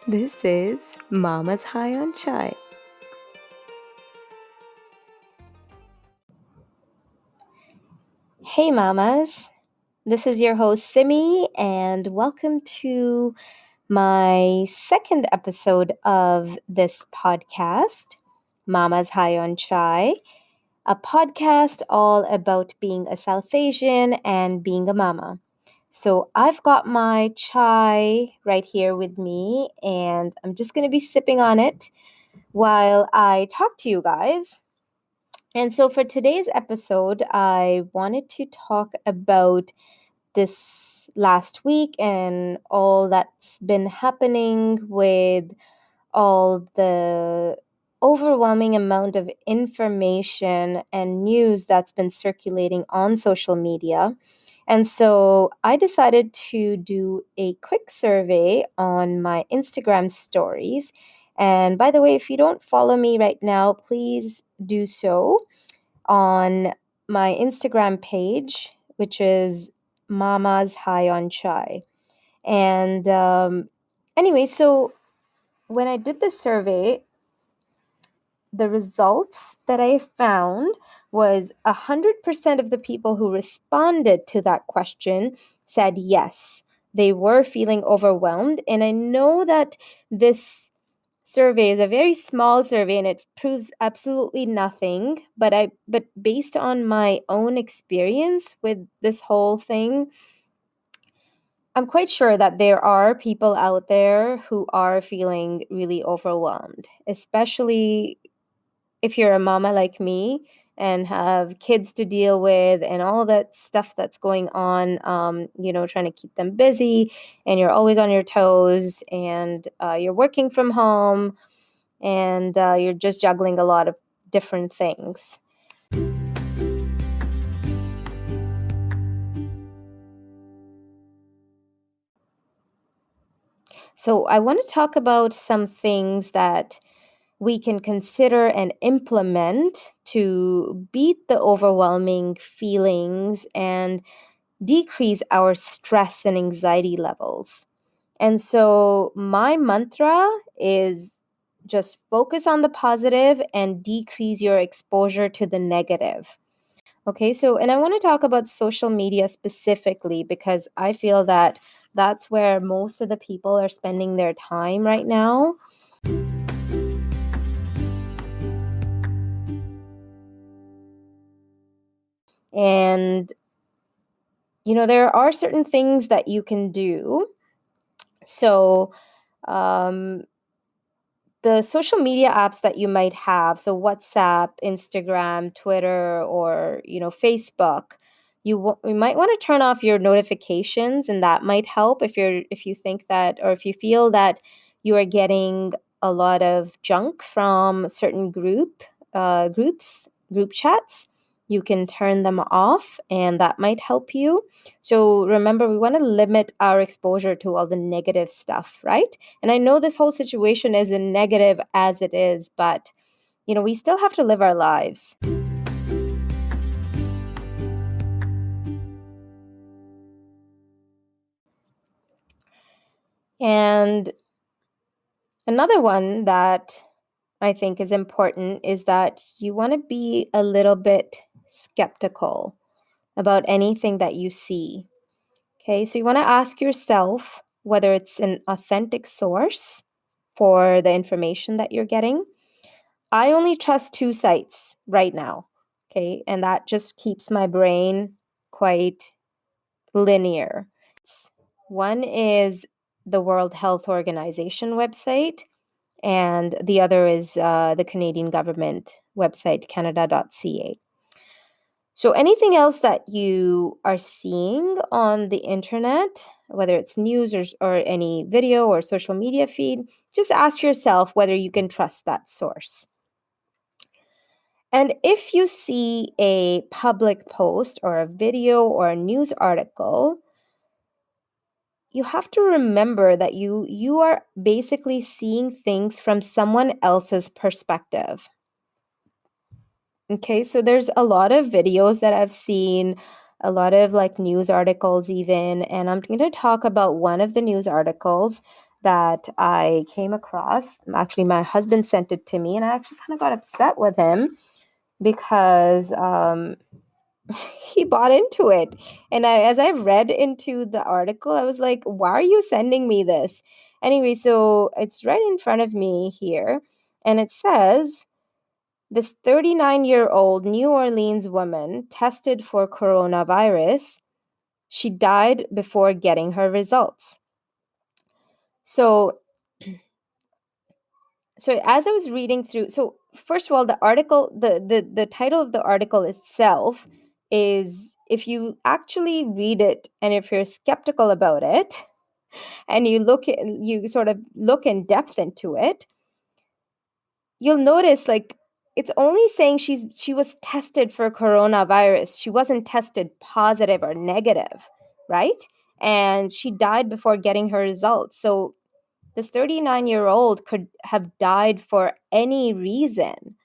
This is Mama's High on Chai. Hey, Mamas. This is your host, Simi, and welcome to my second episode of this podcast, Mama's High on Chai, a podcast all about being a South Asian and being a mama. So I've got my chai right here with me, and I'm just going to be sipping on it while I talk to you guys. And so for today's episode, I wanted to talk about this last week and all that's been happening with all the overwhelming amount of information and news that's been circulating on social media. And so I decided to do a quick survey on my Instagram stories. And by the way, if you don't follow me right now, please do so on my Instagram page, which is Mama's High on Chai. And anyway, so when I did the survey, the results that I found was 100% of the people who responded to that question said yes, they were feeling overwhelmed. And I know that this survey is a very small survey and it proves absolutely nothing, but based on my own experience with this whole thing, I'm quite sure that there are people out there who are feeling really overwhelmed, especially if you're a mama like me and have kids to deal with and all that stuff that's going on, trying to keep them busy, and you're always on your toes, and you're working from home, and you're just juggling a lot of different things. So I want to talk about some things that we can consider and implement to beat the overwhelming feelings and decrease our stress and anxiety levels. And so my mantra is just focus on the positive and decrease your exposure to the negative. Okay, so, and I want to talk about social media specifically because I feel that that's where most of the people are spending their time right now. And, there are certain things that you can do. So, um, the social media apps that you might have, so WhatsApp, Instagram, Twitter, or Facebook, you might want to turn off your notifications, and that might help if you think that, or if you feel that you are getting a lot of junk from certain group chats. You can turn them off, and that might help you. So remember, we want to limit our exposure to all the negative stuff, right? And I know this whole situation isn't negative as it is, but we still have to live our lives. And another one that I think is important is that you want to be a little bit skeptical about anything that you see. Okay, so you want to ask yourself whether it's an authentic source for the information that you're getting. I only trust two sites right now. Okay, and that just keeps my brain quite linear. One is the World Health Organization website, and the other is the Canadian government website, canada.ca. So anything else that you are seeing on the internet, whether it's news or any video or social media feed, just ask yourself whether you can trust that source. And if you see a public post or a video or a news article, you have to remember that you are basically seeing things from someone else's perspective. Okay, so there's a lot of videos that I've seen a lot of like news articles even, and I'm going to talk about one of the news articles that I came across. Actually, my husband sent it to me, and I actually kind of got upset with him because he bought into it. And as I read into the article, I was like, why are you sending me this? Anyway, so it's right in front of me here, and it says, this 39-year-old New Orleans woman tested for coronavirus. She died before getting her results. So as I was reading through, so first of all, the article, the title of the article itself is, if you actually read it and if you're skeptical about it and you sort of look in depth into it, you'll notice like it's only saying she was tested for coronavirus. She wasn't tested positive or negative, right? And she died before getting her results. So this 39-year-old could have died for any reason.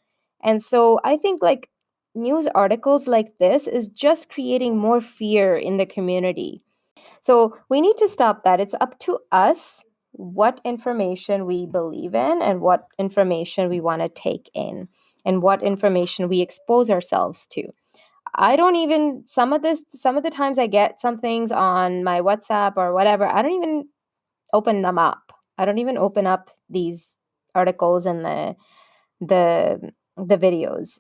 And so I think like news articles like this is just creating more fear in the community. So we need to stop that. It's up to us what information we believe in and what information we want to take in and what information we expose ourselves to. I don't even, some of the times I get some things on my WhatsApp or whatever, I don't even open them up. I don't even open up these articles and the videos.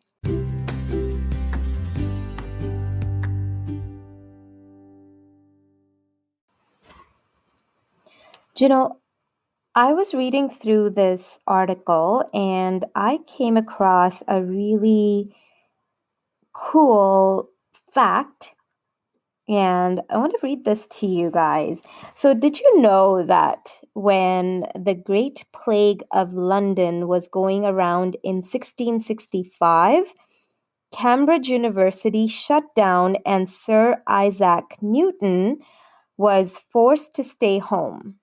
Do you know, I was reading through this article and I came across a really cool fact, and I want to read this to you guys. So, did you know that when the Great Plague of London was going around in 1665, Cambridge University shut down and Sir Isaac Newton was forced to stay home?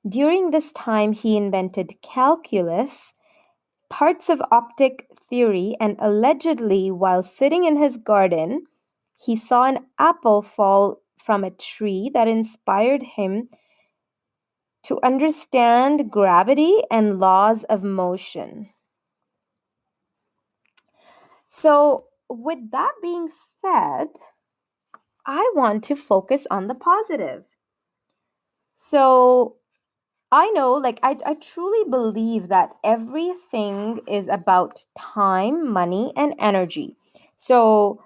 During this time, he invented calculus, parts of optic theory, and allegedly, while sitting in his garden, he saw an apple fall from a tree that inspired him to understand gravity and laws of motion. So, with that being said, I want to focus on the positive. So, I know, like, I truly believe that everything is about time, money, and energy. So,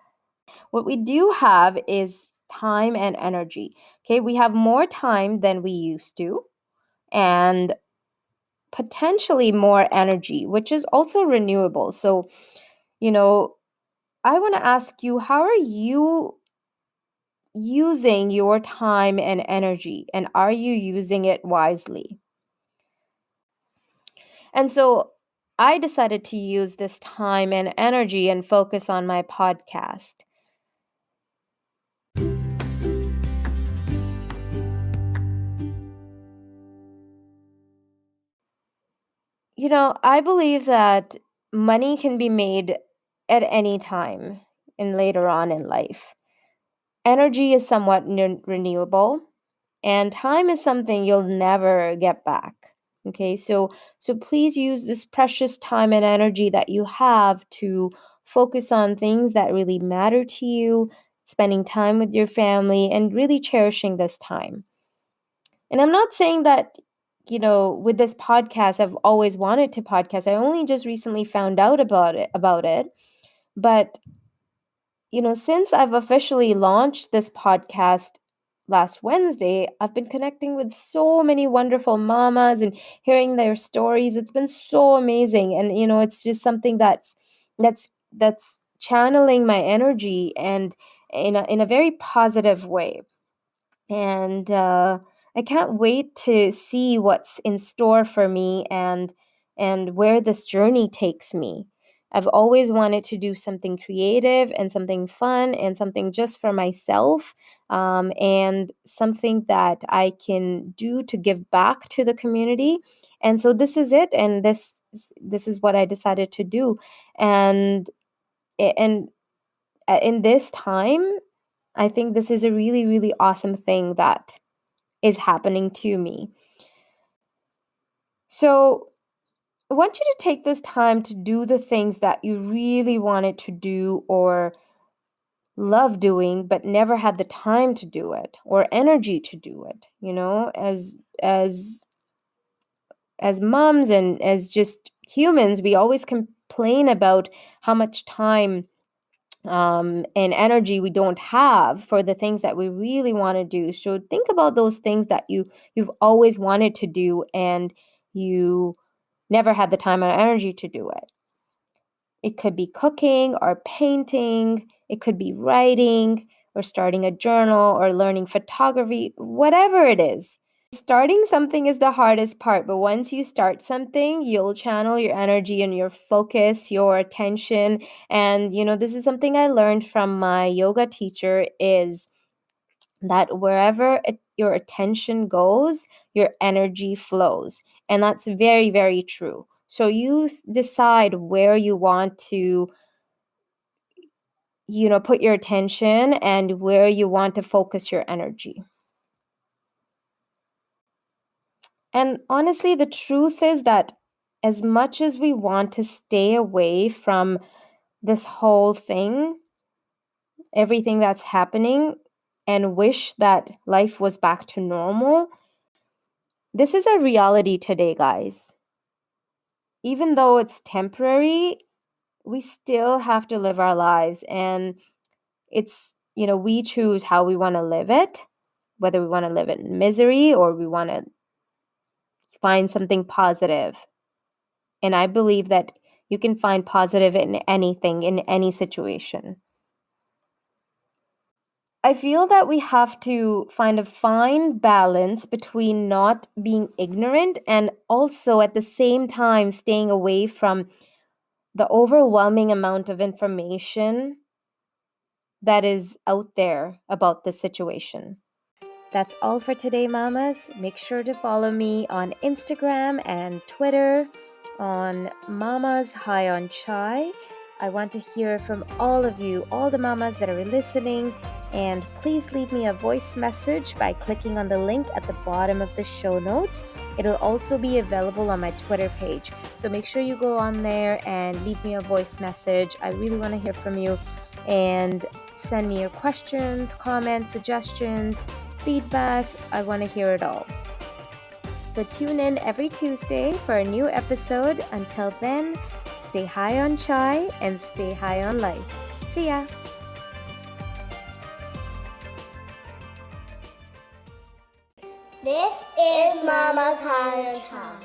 what we do have is time and energy. Okay, we have more time than we used to, and potentially more energy, which is also renewable. So, you know, I want to ask you, how are you using your time and energy, and are you using it wisely? And so I decided to use this time and energy and focus on my podcast. You know, I believe that money can be made at any time and later on in life. Energy is somewhat renewable, and time is something you'll never get back. Okay, so please use this precious time and energy that you have to focus on things that really matter to you, spending time with your family, and really cherishing this time. And I'm not saying that, with this podcast, I've always wanted to podcast. I only just recently found out about it. But, since I've officially launched this podcast last Wednesday, I've been connecting with so many wonderful mamas and hearing their stories. It's been so amazing. And, it's just something that's channeling my energy and in a very positive way. And I can't wait to see what's in store for me and where this journey takes me. I've always wanted to do something creative and something fun and something just for myself, and something that I can do to give back to the community. And so this is it, and this is what I decided to do. And in this time, I think this is a really, really awesome thing that is happening to me. So I want you to take this time to do the things that you really wanted to do or love doing but never had the time to do it or energy to do it. As moms and as just humans, we always complain about how much time and energy we don't have for the things that we really want to do. So think about those things that you've always wanted to do and you never had the time or energy to do it. It could be cooking or painting, it could be writing or starting a journal or learning photography, whatever it is. Starting something is the hardest part, but once you start something, you'll channel your energy and your focus, your attention. And, this is something I learned from my yoga teacher is that wherever your attention goes, your energy flows. And that's very, very true. So you decide where you want to, put your attention and where you want to focus your energy. And honestly, the truth is that as much as we want to stay away from this whole thing, everything that's happening, and wish that life was back to normal, this is a reality today, guys. Even though it's temporary, we still have to live our lives. And it's, we choose how we want to live it, whether we want to live it in misery or we want to find something positive. And I believe that you can find positive in anything, in any situation. I feel that we have to find a fine balance between not being ignorant and also at the same time staying away from the overwhelming amount of information that is out there about the situation. That's all for today, mamas. Make sure to follow me on Instagram and Twitter on Mamas High on Chai. I want to hear from all of you, all the mamas that are listening, and please leave me a voice message by clicking on the link at the bottom of the show notes. It'll also be available on my Twitter page. So make sure you go on there and leave me a voice message. I really want to hear from you, and send me your questions, comments, suggestions, feedback. I want to hear it all. So tune in every Tuesday for a new episode. Until then, stay high on chai and stay high on life. See ya! This is Mama's High on Chai.